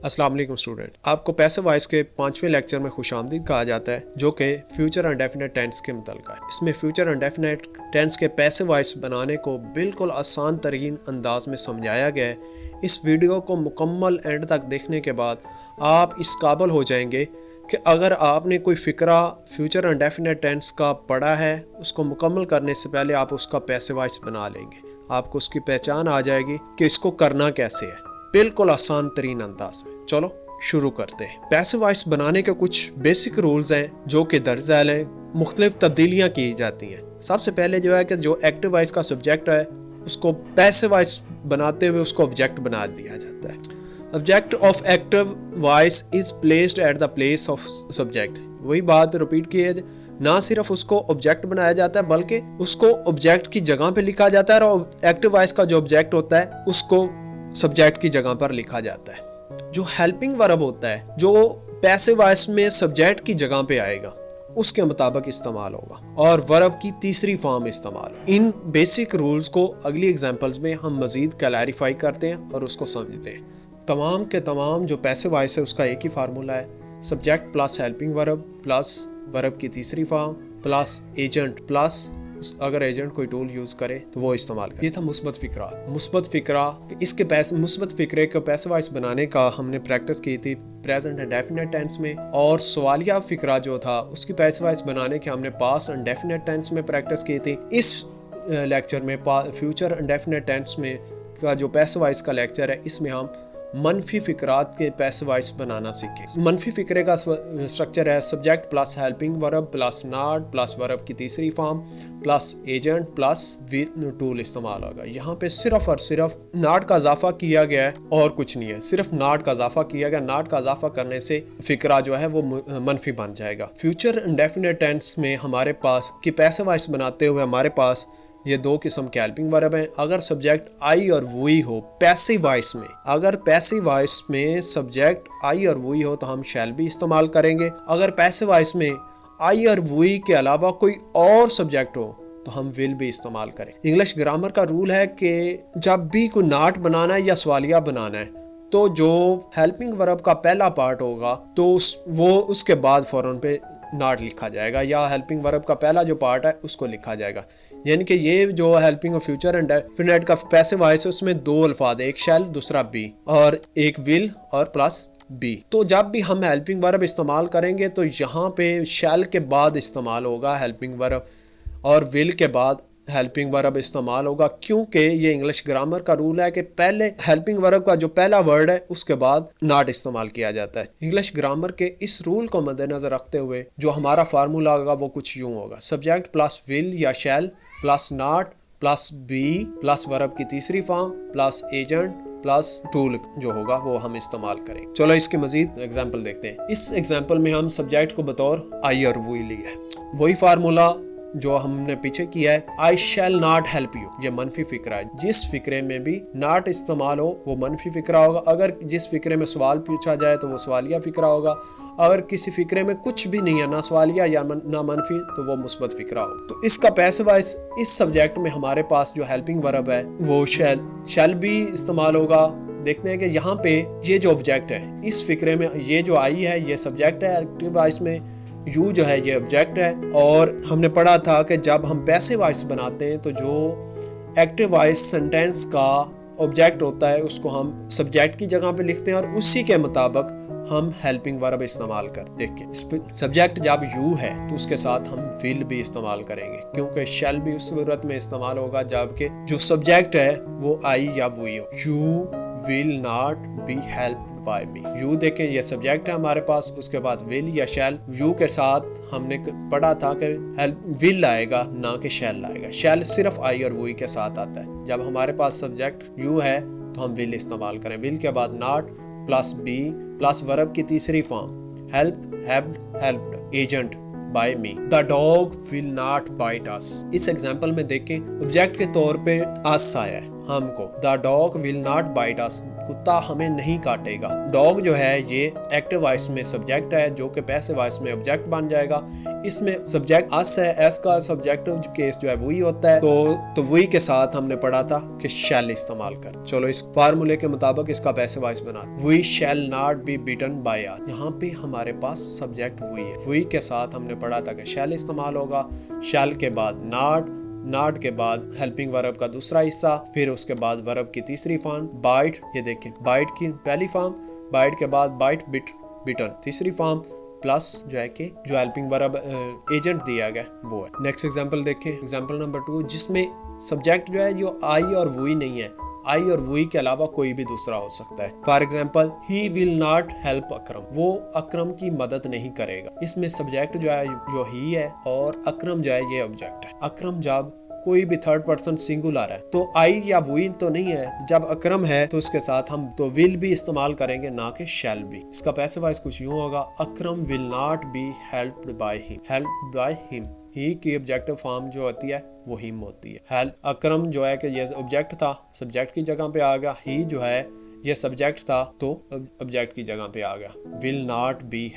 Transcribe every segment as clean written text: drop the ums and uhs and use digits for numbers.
अस्सलाम वालेकुम स्टूडेंट, आपको पैसिव वॉइस के 5वें लेक्चर में खुशामदीद कहा जाता है जो कि फ्यूचर इंडेफिनिट टेंस के मुतल्लिक़ है। इसमें फ्यूचर इंडेफिनिट टेंस के पैसिव वॉइस बनाने को बिल्कुल आसान तरीन अंदाज में समझाया गया है। इस वीडियो को मुकम्मल एंड तक देखने के बाद आप इस काबिल हो जाएंगे कि अगर आपने कोई फ़िक्रा फ्यूचर इंडेफिनिट टेंस का पढ़ा है, उसको मुकम्मल करने से पहले आप उसका पैसिव वॉइस बना लेंगे। आपको उसकी पहचान आ जाएगी कि इसको करना कैसे है, बिल्कुल आसान तरीन अंदाज में। चलो शुरू करते हैं। पैसिव वॉइस बनाने के कुछ बेसिक रूल्स हैं जो कि दर्ज झैल हैं, मुख्तलिफ तब्दीलियाँ की जाती हैं। सबसे पहले जो है कि जो एक्टिव वॉइस का सब्जेक्ट है उसको पैसिव वॉइस बनाते हुए उसको ऑब्जेक्ट बना दिया जाता है। Object of active voice is placed at the place of subject. वही बात रिपीट की है, ना सिर्फ उसको ऑब्जेक्ट बनाया जाता है बल्कि उसको ऑब्जेक्ट की जगह पे लिखा जाता है और एक्टिव वॉइस का जो ऑब्जेक्ट होता है उसको सब्जेक्ट की जगह पर लिखा जाता है। जो हेल्पिंग वर्ब होता है जो पैसिव वॉइस में सब्जेक्ट की जगह पे आएगा उसके मुताबिक इस्तेमाल होगा और वर्ब की तीसरी फॉर्म इस्तेमाल। इन बेसिक रूल्स को अगली एग्जांपल्स में हम मजीद क्लैरिफाई करते हैं और उसको समझते हैं। तमाम के तमाम जो पैसिव वॉइस है उसका एक ही फार्मूला है, subject plus helping verb plus verb की तीसरी फॉर्म प्लस एजेंट प्लस अगर एजेंट कोई टूल यूज करे तो वो इस्तेमाल करे। ये था मुस्बत फिक्रा। इसके मुस्बत फिक्रे को पैसिव वॉइस बनाने का हमने प्रैक्टिस की थी प्रेजेंट इंडेफिनिट टेंस में, और सवालिया फिक्रा जो था उसकी पैसिव वॉइस बनाने के हमने पास्ट इंडेफिनिट टेंस में प्रैक्टिस की थी। इस लेक्चर में फ्यूचर इंडेफिनिट टेंस में का जो पैसिव वॉइस का लेक्चर है इसमें हम मनफी फिक्रात के पैसिव वॉइस बनाना सीखे। मनफी फिक्रे का स्ट्रक्चर है subject plus helping verb plus not plus verb की तीसरी form plus agent plus tool इस्तेमाल होगा। यहाँ पे सिर्फ और सिर्फ नॉट का इजाफा किया गया है और कुछ नहीं है, सिर्फ नॉट का इजाफा किया गया। नॉट का इजाफा करने से फिक्रा जो है वो मनफी बन जाएगा। फ्यूचर इंडेफिनिट टेंस में हमारे पास की पैसिव वॉइस बनाते हुए हमारे पास ये दो किस्म के हेल्पिंग वर्ब हैं। अगर सब्जेक्ट आई और वुई हो पैसिव वॉइस में, अगर पैसिव वॉइस में सब्जेक्ट आई और वुई हो तो हम शैल भी इस्तेमाल करेंगे। अगर पैसिव वॉइस में आई और वुई के अलावा कोई और सब्जेक्ट हो तो हम विल भी इस्तेमाल करें। इंग्लिश ग्रामर का रूल है कि जब भी कोई नॉट बनाना है या सवालिया बनाना है तो जो हेल्पिंग वर्ब का पहला पार्ट होगा तो वो उसके बाद फौरन पे नॉट लिखा जाएगा, या हेल्पिंग वर्ब का पहला जो पार्ट है उसको लिखा जाएगा। यानी कि ये जो हेल्पिंग और फ्यूचर इंडेफिनिट का पैसिव वॉइस है उसमें दो अल्फाज, एक शैल दूसरा बी, और एक विल और प्लस बी। तो जब भी हम हेल्पिंग वर्ब इस्तेमाल करेंगे तो यहाँ पे शैल के बाद इस्तेमाल होगा हेल्पिंग वर्ब और विल के बाद हेल्पिंग वर्ब इस्तेमाल होगा, क्योंकि ये इंग्लिश ग्रामर का रूल है कि पहले हेल्पिंग वर्ब का जो पहला वर्ड है उसके बाद नॉट इस्तेमाल किया जाता है। इंग्लिश ग्रामर के इस रूल को मद्देनजर रखते हुए जो हमारा फार्मूला होगा वो कुछ यूं होगा, सब्जेक्ट प्लस विल या shall plus not plus B plus verb की तीसरी form plus agent plus tool जो होगा वो हम इस्तेमाल करें। चलो इसके मजीद एग्जाम्पल देखते हैं। इस एग्जाम्पल में हम सब्जेक्ट को बतौर आई और वुई लिया है, वही फार्मूला जो हमने पीछे किया है, आई शैल नॉट हेल्प यू, ये मनफी फिक्रा है। जिस फिक्रे में भी नॉट इस्तेमाल हो वो मनफी फिक्रा होगा। अगर जिस फिक्रे में सवाल पूछा जाए तो वो सवालिया फिक्रा होगा। अगर किसी फिक्रे में कुछ भी नहीं है, ना सवालिया या ना मनफी, तो वो मुस्बत फिक्रा हो। तो इसका पैसिव वॉइस इस सब्जेक्ट में हमारे पास जो हेल्पिंग वर्ब है वो शैल भी इस्तेमाल होगा। देखते हैं कि यहाँ पे ये जो ऑब्जेक्ट है इस फिक्रे में, ये जो आई है ये सब्जेक्ट है, एक्टिव वॉइस में यू जो है ये ऑब्जेक्ट है। और हमने पढ़ा था कि जब हम पैसिव वॉइस बनाते हैं तो जो एक्टिव वॉइस सेंटेंस का ऑब्जेक्ट होता है उसको हम सब्जेक्ट की जगह पे लिखते हैं और उसी के मुताबिक हम हेल्पिंग वर्ब इस्तेमाल करते हैं। सब्जेक्ट जब यू है तो उसके साथ हम विल भी इस्तेमाल करेंगे, क्योंकि शैल भी उस सूरत में इस्तेमाल होगा जबकि जो सब्जेक्ट है वो आई या वुई हो। You will not be helped bye me. You देखें ये सब्जेक्ट है हमारे पास, उसके बाद विल या शैल। यू के साथ हमने पढ़ा था कि विल आएगा ना कि शैल आएगा। शैल सिर्फ आई और वुई के साथ आता है। जब हमारे पास सब्जेक्ट यू है तो हम विल इस्तेमाल करें। विल के बाद not plus B plus verb की तीसरी form helped agent by me. The dog will not bite us. इस एग्जाम्पल में देखें ऑब्जेक्ट के तौर पे अस आया है ہم کو. The dog will not bite us. کتا ہمیں نہیں کاٹے گا. ڈاگ جو ہے یہ ایکٹیو وائس میں سبجیکٹ ہے جو کہ پیسو وائس میں آبجیکٹ بن جائے گا. اس میں سبجیکٹ اس ہے, ایس کا سبجیکٹو کیس جو ہے وہی ہوتا ہے. تو وہی کے ساتھ ہم نے پڑھا تھا کہ شیل استعمال کر. چلو اس فارمولے کے مطابق اس کا پیسو وائس بنا. We shall not be bitten by us. یہاں پہ ہمارے پاس سبجیکٹ وہی ہے. وہی کے ساتھ ہم نے پڑھا تھا کہ شیل استعمال ہوگا. شیل کے بعد ناٹ کے بعد ہیلپنگ ورب کا دوسرا حصہ, پھر اس کے بعد ورب کی تیسری فارم بائٹ. یہ دیکھیں بائٹ کی پہلی فارم, بائٹ کے بعد بائٹ بٹن تیسری فارم, پلس جو ہے کہ جو ہیلپنگ ورب ایجنٹ دیا گیا وہ ہے. نیکسٹ ایگزامپل دیکھیں, ایگزامپل نمبر 2 جس میں سبجیکٹ جو ہے جو آئی اور وہی نہیں ہے. آئی اور وہی کے علاوہ کوئی بھی دوسرا ہو سکتا ہے. For example he will not help Akram. وہ اکرم کی مدد نہیں کرے گا. اس میں سبجیکٹ جو ہے جو ہی ہے اور اکرم جو ہے یہ آبجیکٹ ہے. اکرم جب کوئی بھی تھرڈ پرسن سنگولر ہے تو آئی یا وہی تو نہیں ہے. جب اکرم ہے تو اس کے ساتھ ہم تو ول بھی استعمال کریں گے نہ کہ شیل بھی. اس کا پیسو وائس کچھ یوں ہوگا, Akram will not be helped by him. ہی کی آبجیکٹو فارم جو ہوتی ہے وہ ہم ہوتی ہے. اکرم جو ہے کہ یہ آبجیکٹ تھا, سبجیکٹ کی جگہ پہ آ گیا. ہی جو ہے یہ سبجیکٹ تھا تو آبجیکٹ کی جگہ پہ آ گیا. ول ناٹ بی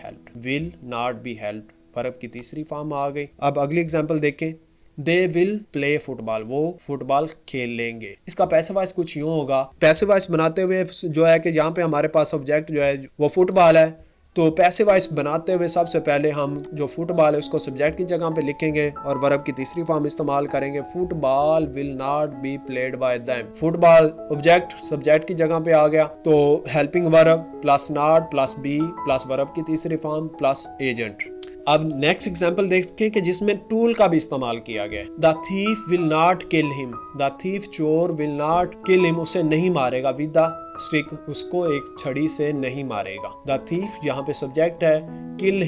ہیلپڈ ورب کی تیسری فارم آ گئی. اب اگلی اگزامپل دیکھیں, دے ول پلے فٹ بال. وہ فٹ بال کھیل لیں گے. اس کا پیسو وائس کچھ یوں ہوگا. پیسو وائس بناتے ہوئے جو ہے کہ یہاں پہ ہمارے پاس آبجیکٹ جو ہے وہ فٹ بال ہے, تو پیسو وائس بناتے ہوئے سب سے پہلے ہم جو فٹ بال ہے اس کو سبجیکٹ کی جگہ پہ لکھیں گے اور ورب کی تیسری فارم استعمال کریں گے. Football will not be played by them. Football object subject کی جگہ پہ آ گیا تو helping verb plus not plus be plus verb کی تیسری فارم پلس ایجنٹ. اب نیکسٹ ایگزامپل دیکھیں کہ جس میں ٹول کا بھی استعمال کیا گیا ہے. دا تھیف ول ناٹ کل ہم. دا تھیف چور ول ناٹ کل ہم, اسے نہیں مارے گا. ود دا اسٹک, اس کو ایک چھڑی سے نہیں مارے گا. دا تھیف یہاں پہ سبجیکٹ ہے, کل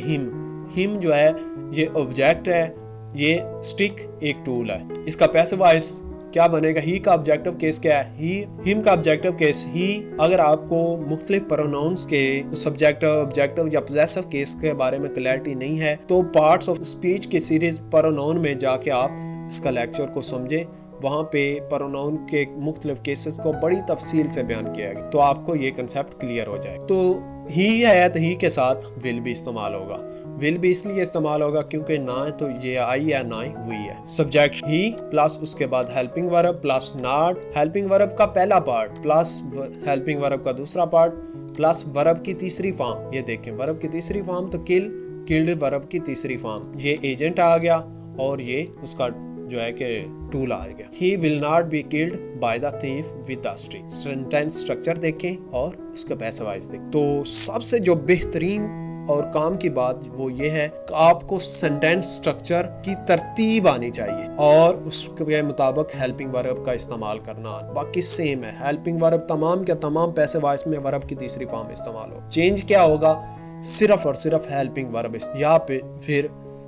ہم جو ہے یہ آبجیکٹ ہے, یہ اسٹک ایک ٹول ہے. اس کا پیسو وائس کیا بنے گا؟ ہی کا آبجیکٹو کیس کیا ہے؟ ہم کا آبجیکٹو کیس ہی. اگر آپ کو مختلف پروناؤنس کے سبجیکٹو آبجیکٹو یا پوزیسو کیس کے بارے میں کلیئرٹی نہیں ہے تو پارٹس آف اسپیچ کی سیریز پروناؤن میں جا کے آپ اس کا لیکچر کو سمجھیں. وہاں پہ پروناؤن کے مختلف کیسز کو بڑی تفصیل سے بیان کیا گیا تو آپ کو یہ کنسیپٹ کلیئر ہو جائے. تو ہی ہے تو ہی کے ساتھ ول بھی استعمال ہوگا. ول بھی اس لیے استعمال ہوگا کیونکہ نہ تو یہ آئی ہے نہ ہی وہی ہے. سبجیکٹ ہی پلس اس کے بعد helping verb plus not, helping ورب کا پہلا پارٹ پلس ہیلپنگ ورب کا دوسرا پارٹ پلس ورب کی تیسری فارم. یہ دیکھیں ورب کی تیسری فارم تو کلڈ ورب کی تیسری فارم. یہ ایجنٹ آ گیا اور یہ اس کا جو ہے کہ ٹول آ گیا. He will not be killed by the thief with the stick. Sentence structure دیکھیں اور اس کا پیسو وائس دیکھیں. تو سب سے جو بہترین اور کام کی بات وہ یہ ہے کہ آپ کو سینٹینس اسٹرکچر کی ترتیب آنی چاہیے اور اس کے مطابق ہیلپنگ ورب کا استعمال کرنا. باقی سیم ہے. ہیلپنگ ورب تمام کے تمام پیسو وائس میں ورب کی تیسری فارم استعمال ہو. چینج کیا ہوگا؟ صرف اور صرف ہیلپنگ ورب. یہاں پہ پھر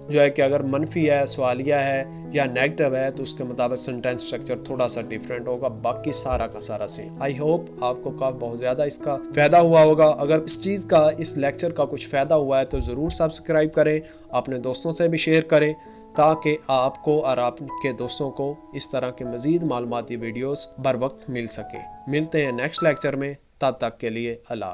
جو ہے کہ اگر منفی ہے, سوالیہ ہے یا نیگیٹو ہے تو اس کے مطابق سینٹینس اسٹرکچر تھوڑا سا ڈیفرنٹ ہوگا. باقی سارا کا سارا سیم. آئی ہوپ آپ کو بہت زیادہ اس کا فائدہ ہوا ہوگا. اگر اس چیز کا اس لیکچر کا کچھ فائدہ ہوا ہے تو ضرور سبسکرائب کریں, اپنے دوستوں سے بھی شیئر کریں تاکہ آپ کو اور آپ کے دوستوں کو اس طرح کے مزید معلوماتی ویڈیوز بر وقت مل سکے. ملتے ہیں نیکسٹ لیکچر میں, تب تک کے لیے اللہ.